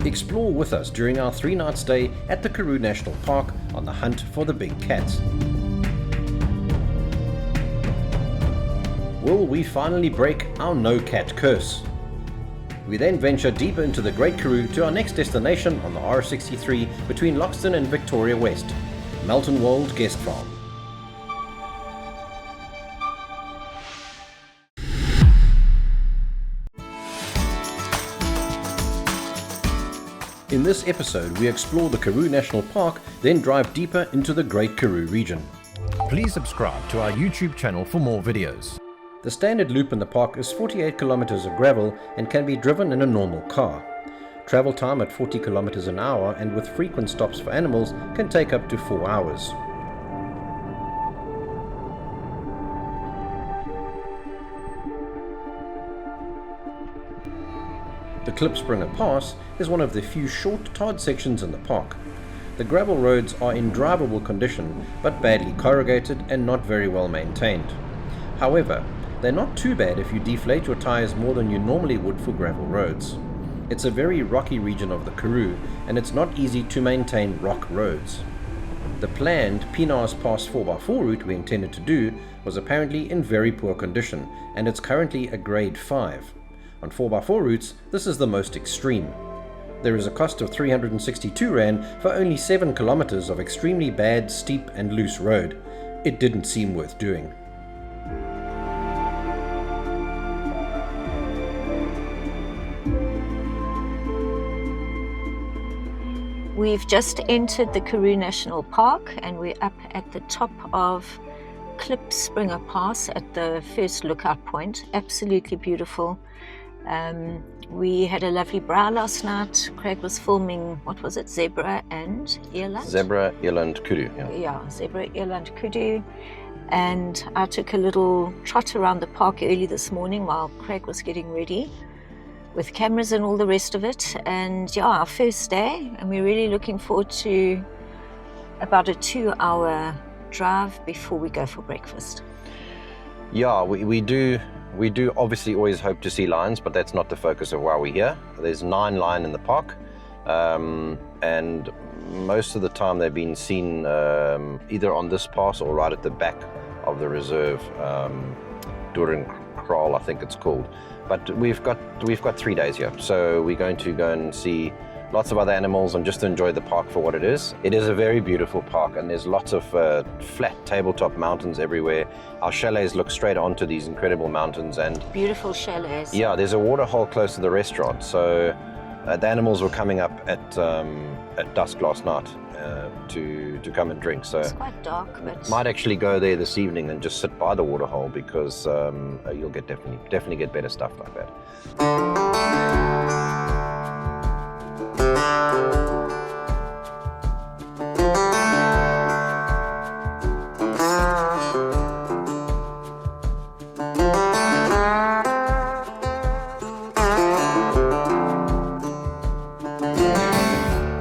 Explore with us during our 3-night stay at the Karoo National Park on the hunt for the big cats. Will we finally break our no-cat curse? We then venture deeper into the Great Karoo to our next destination on the R63 between Loxton and Victoria West, Melton Wold Guest Farm. In this episode, we explore the Karoo National Park, then drive deeper into the Great Karoo region. Please subscribe to our YouTube channel for more videos. The standard loop in the park is 48 kilometers of gravel and can be driven in a normal car. Travel time at 40 kilometers an hour and with frequent stops for animals can take up to 4 hours. The Klipspringer Pass is one of the few short, tarred sections in the park. The gravel roads are in drivable condition, but badly corrugated and not very well maintained. However, they're not too bad if you deflate your tires more than you normally would for gravel roads. It's a very rocky region of the Karoo, and it's not easy to maintain rock roads. The planned Pienaar's Pass 4x4 route we intended to do was apparently in very poor condition, and it's currently a grade 5. On 4x4 routes, this is the most extreme. There is a cost of 362 Rand for only 7 kilometers of extremely bad, steep and loose road. It didn't seem worth doing. We've just entered the Karoo National Park and we're up at the top of Klipspringer Pass at the first lookout point. Absolutely beautiful. We had a lovely braai last night. Craig was filming, what was it, zebra and eland? Zebra, eland, kudu. Yeah, zebra, eland, kudu. And I took a little trot around the park early this morning while Craig was getting ready with cameras and all the rest of it. And yeah, our first day, and we're really looking forward to about a 2-hour drive before we go for breakfast. Yeah, we do obviously always hope to see lions, but that's not the focus of why we're here. There's 9 lions in the park, and most of the time they've been seen either on this pass or right at the back of the reserve, during Kraal, I think it's called. But we've got 3 days here, so we're going to go and see lots of other animals and just enjoy the park for what it is. It is a very beautiful park, and there's lots of flat tabletop mountains everywhere. Our chalets look straight onto these incredible mountains, and beautiful chalets. Yeah, there's a waterhole close to the restaurant, so the animals were coming up at dusk last night to come and drink. So it's quite dark, but might actually go there this evening and just sit by the waterhole, because you'll get definitely get better stuff like that.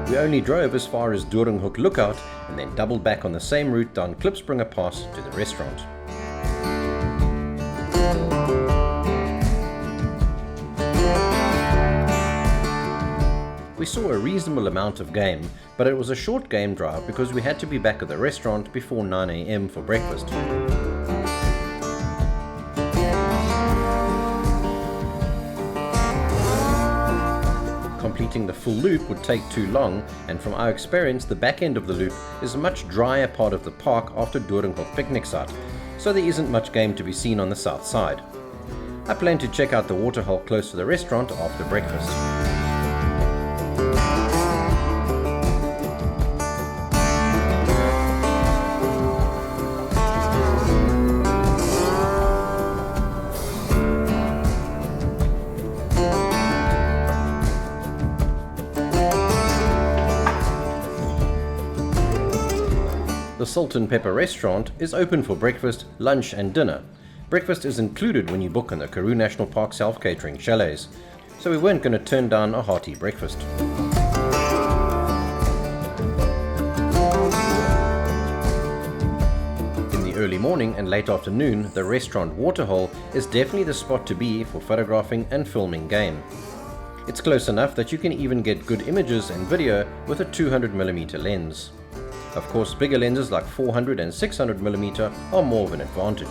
We only drove as far as Doringhoek Lookout and then doubled back on the same route down Klipspringer Pass to the restaurant. We saw a reasonable amount of game, but it was a short game drive because we had to be back at the restaurant before 9 AM for breakfast. Completing the full loop would take too long, and from our experience the back end of the loop is a much drier part of the park after Doringhoek picnic site, so there isn't much game to be seen on the south side. I plan to check out the waterhole close to the restaurant after breakfast. The Salt and Pepper restaurant is open for breakfast, lunch and dinner. Breakfast is included when you book in the Karoo National Park self-catering chalets, so we weren't going to turn down a hearty breakfast. In the early morning and late afternoon, the restaurant Waterhole is definitely the spot to be for photographing and filming game. It's close enough that you can even get good images and video with a 200mm lens. Of course, bigger lenses like 400 and 600mm are more of an advantage.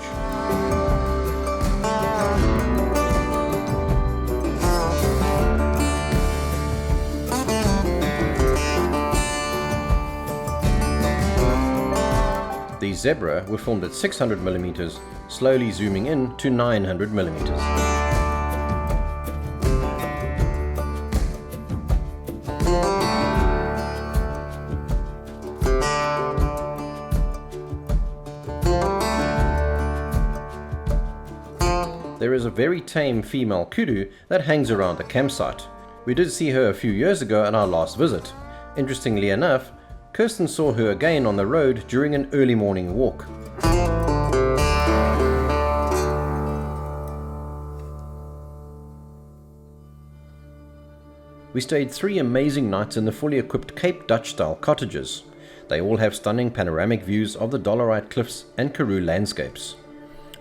The zebra were filmed at 600mm, slowly zooming in to 900mm. There is a very tame female kudu that hangs around the campsite. We did see her a few years ago on our last visit. Interestingly enough, Kirsten saw her again on the road during an early morning walk. We stayed 3 amazing nights in the fully equipped Cape Dutch-style cottages. They all have stunning panoramic views of the Dollarite Cliffs and Karoo landscapes.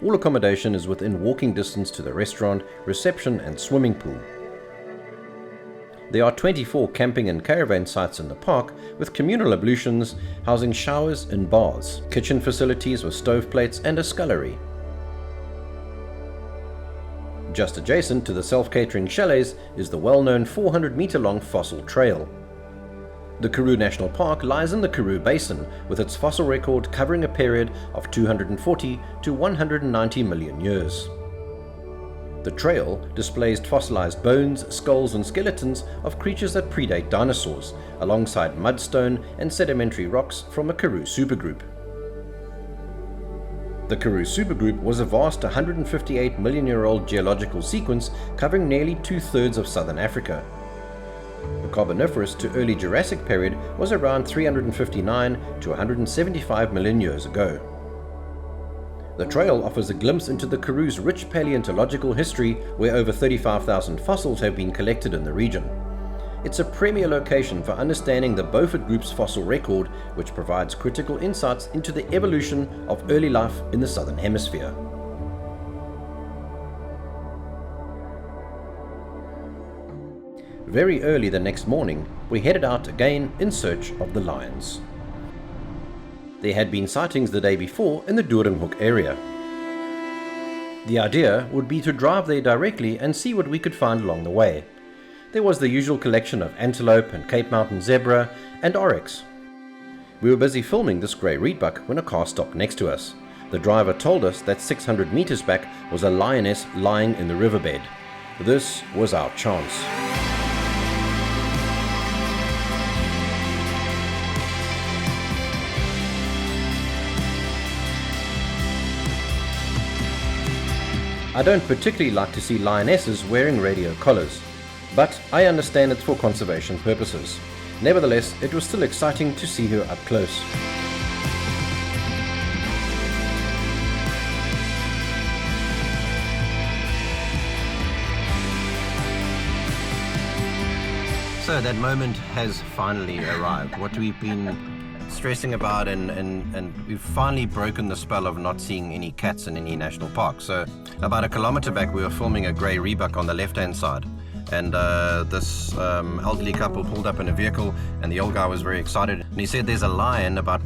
All accommodation is within walking distance to the restaurant, reception and swimming pool. There are 24 camping and caravan sites in the park with communal ablutions housing showers and baths, kitchen facilities with stoveplates and a scullery. Just adjacent to the self-catering chalets is the well-known 400-meter-long fossil trail. The Karoo National Park lies in the Karoo Basin, with its fossil record covering a period of 240 to 190 million years. The trail displays fossilized bones, skulls and skeletons of creatures that predate dinosaurs, alongside mudstone and sedimentary rocks from a Karoo supergroup. The Karoo supergroup was a vast 158 million-year-old geological sequence covering nearly 2/3 of southern Africa. The Carboniferous to early Jurassic period was around 359 to 175 million years ago. The trail offers a glimpse into the Karoo's rich paleontological history, where over 35,000 fossils have been collected in the region. It's a premier location for understanding the Beaufort Group's fossil record, which provides critical insights into the evolution of early life in the Southern Hemisphere. Very early the next morning, we headed out again in search of the lions. There had been sightings the day before in the Doringhoek area. The idea would be to drive there directly and see what we could find along the way. There was the usual collection of antelope and Cape Mountain zebra and oryx. We were busy filming this grey reedbuck when a car stopped next to us. The driver told us that 600 meters back was a lioness lying in the riverbed. This was our chance. I don't particularly like to see lionesses wearing radio collars, but I understand it's for conservation purposes. Nevertheless, it was still exciting to see her up close. So that moment has finally arrived. What we've been stressing about, and we've finally broken the spell of not seeing any cats in any national park. So about a kilometer back we were filming a grey rebuck on the left hand side, and this elderly couple pulled up in a vehicle, and the old guy was very excited, and he said there's a lion about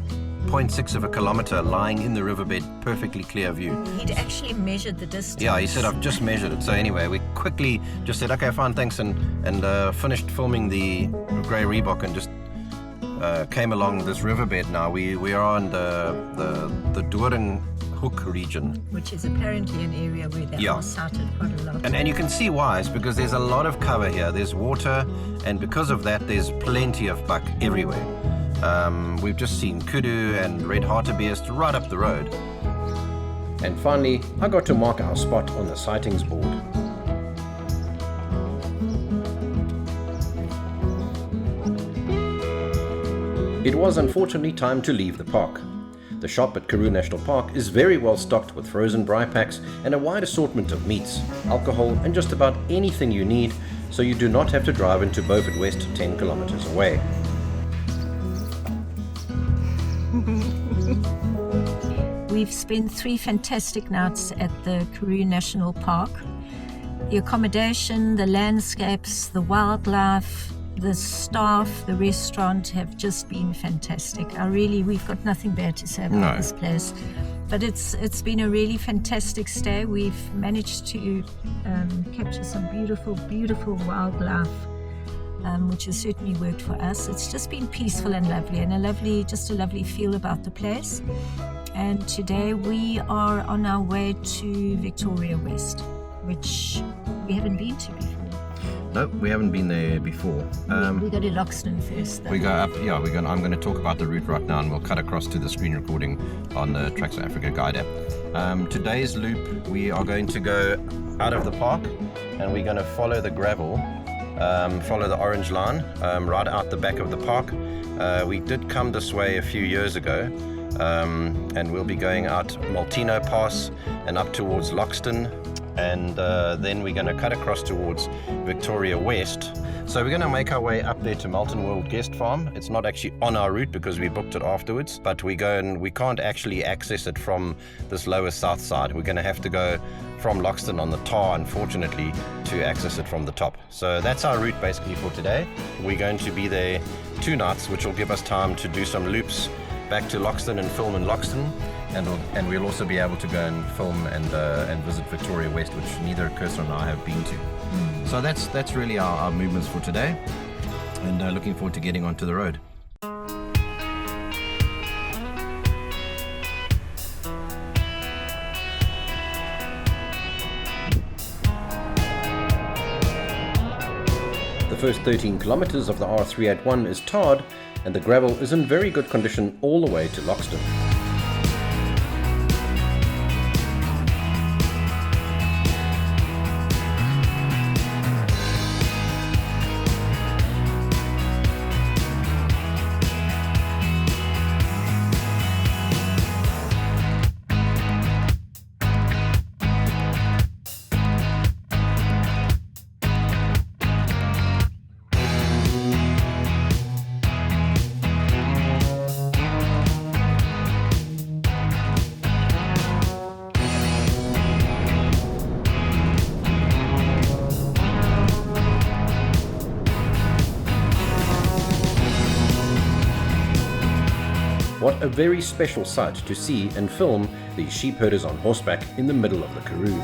0.6 of a kilometer lying in the riverbed, perfectly clear view. He'd actually measured the distance. Yeah, he said I've just measured it. So anyway, we quickly just said okay, fine, thanks, and finished filming the grey rebuck and just came along this riverbed. Now we are on the Doringhoek region, which is apparently an area where they are sighted quite a lot. And you can see why. It's because there's a lot of cover here. There's water, and because of that there's plenty of buck everywhere. We've just seen kudu and red hartebeest right up the road. And finally, I got to mark our spot on the sightings board. It was unfortunately time to leave the park. The shop at Karoo National Park is very well stocked with frozen braai packs and a wide assortment of meats, alcohol and just about anything you need, so you do not have to drive into Beaufort West 10 kilometers away. We've spent 3 fantastic nights at the Karoo National Park. The accommodation, the landscapes, the wildlife, the staff, the restaurant have just been fantastic. We've got nothing bad to say about this place. But it's been a really fantastic stay. We've managed to capture some beautiful, beautiful wildlife, which has certainly worked for us. It's just been peaceful and lovely, and a lovely feel about the place. And today we are on our way to Victoria West, which we haven't been to before. No, we haven't been there before. We go to Loxton first, though. We go up, I'm going to talk about the route right now, and we'll cut across to the screen recording on the Tracks4Africa guide app. Today's loop, we are going to go out of the park, and we're going to follow the gravel, follow the orange line, right out the back of the park. We did come this way a few years ago, and we'll be going out Maltino Pass and up towards Loxton, and then we're going to cut across towards Victoria West. So we're going to make our way up there to Melton Wold Guest Farm. It's not actually on our route because we booked it afterwards, but we can't actually access it from this lower south side. We're going to have to go from Loxton on the tar, unfortunately, to access it from the top. So that's our route basically for today. We're going to be there 2 nights, which will give us time to do some loops back to Loxton and film in Loxton, and we'll also be able to go and film and visit Victoria West, which neither Kirsten and I have been to. So that's really our movements for today, and looking forward to getting onto the road. The first 13 kilometers of the R381 is tarred, and the gravel is in very good condition all the way to Loxton. What a very special sight to see and film these sheep herders on horseback in the middle of the Karoo.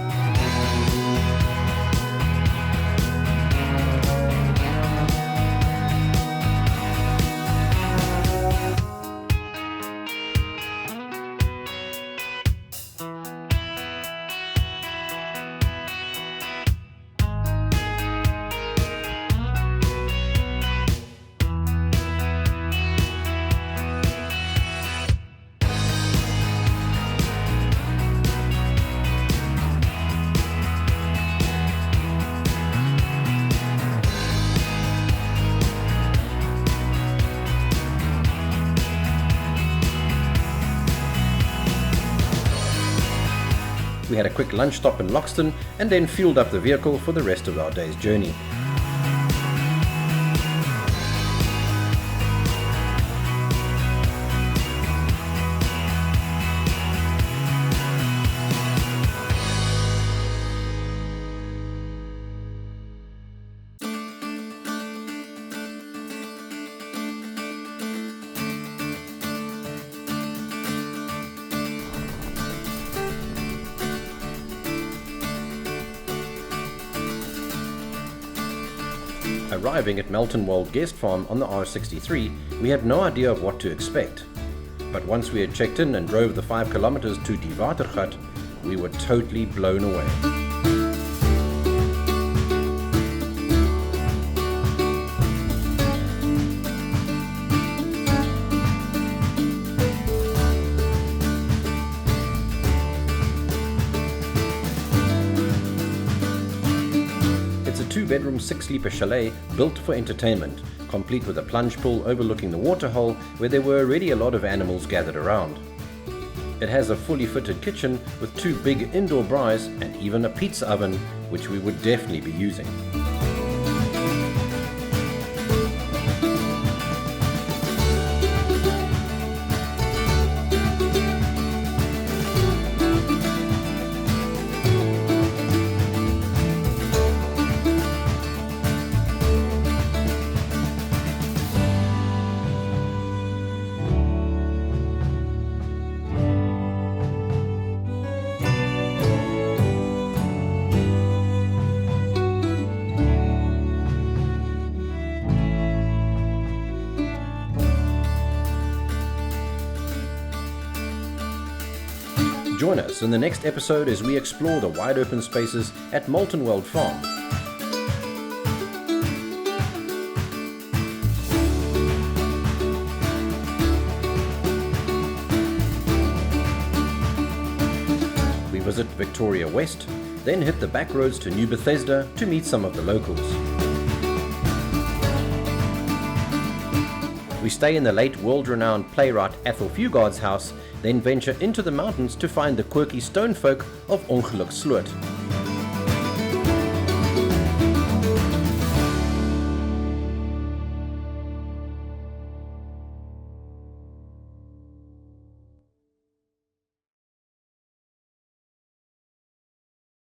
We had a quick lunch stop in Loxton and then fueled up the vehicle for the rest of our day's journey. Arriving at Melton Wold Guest Farm on the R63, we had no idea of what to expect. But once we had checked in and drove the 5 kilometers to Die Waterhut, we were totally blown away. It's a 2-bedroom, 6-sleeper chalet built for entertainment, complete with a plunge pool overlooking the Waterhole, where there were already a lot of animals gathered around. It has a fully fitted kitchen with 2 big indoor braais and even a pizza oven, which we would definitely be using. Join us in the next episode as we explore the wide open spaces at Melton Wold Farm. We visit Victoria West, then hit the back roads to New Bethesda to meet some of the locals. We stay in the late world-renowned playwright Ethel Fugard's house, then venture into the mountains to find the quirky stone folk of Ongeluksloot.